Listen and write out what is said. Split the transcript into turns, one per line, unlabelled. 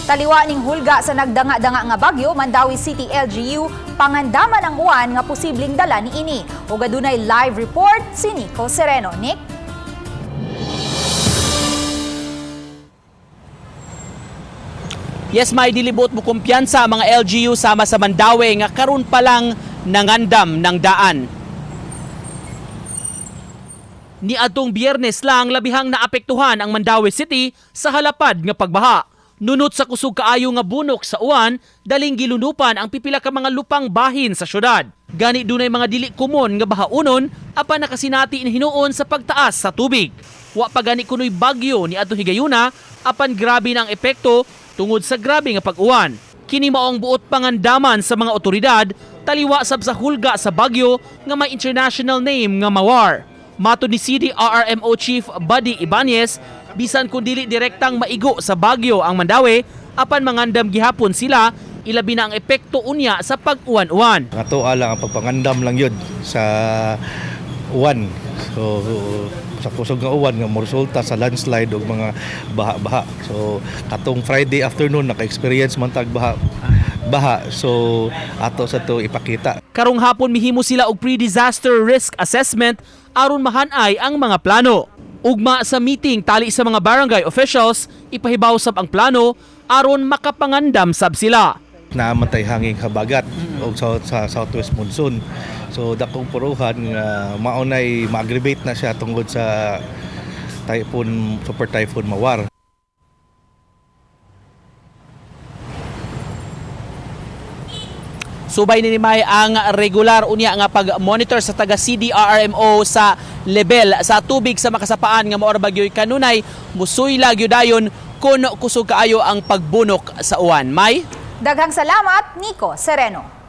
Taliwa ning hulga sa nagdanga-danga nga bagyo, Mandawi City LGU pangandaman ang uwan nga posibleng dala ni ini. Ug adunay live report si Nico Sereno. Nick?
Yes, may dilibot mo kumpiyansa ang mga LGU sama sa Mandawi nga karon pa lang nangandam ng daan. Ni atong Biyernes lang labihang naapektuhan ang Mandawi City sa halapad nga pagbaha. Nunot sa kusog kaayo nga bunok sa uwan, daling gilunupan ang pipila ka mga lupang bahin sa syudad. Gani dunay mga dili kumon nga bahaunon apan nakasinati in hinuon sa pagtaas sa tubig. Wa pa gani kunoy bagyo ni adto higayuna apan grabe na ang epekto tungod sa grabe nga pag-uwan. Kini maong buot pangandaman sa mga otoridad taliwa sab sa hulga sa bagyo nga may international name nga Mawar. Matod ni CDRRMO Chief Buddy Ibanez, bisan kung dili direktang maigo sa bagyo ang Mandawi, apan mangandam gihapon sila, ilabi na ang epekto unya sa pag-uwan-uwan.
Ato lang ang pagpangandam lang yun sa uwan. So sa kusog nga uwan nga resulta sa landslide o mga baha-baha. So katong Friday afternoon naka-experience man tag baha. So ato sa to ipakita.
Karong hapon mihimo sila og pre-disaster risk assessment aron mahanay ang mga plano. Ugma sa meeting tali sa mga barangay officials, ipahibaw sab ang plano aron makapangandam sab sila.
Naamantay hanging habagat o sa southwest monsoon. So dakong puruhan nga maunay ma-aggravate na siya tungod sa super typhoon Mawar.
Subay ni May ang regular unya nga pag-monitor sa taga CDRRMO sa level sa tubig sa makasapaan nga maor bagyoy kanunay musuyla gyud dayon kun kusog kaayo ang pagbunok sa uwan. May
Daghang salamat, Nico Sereno.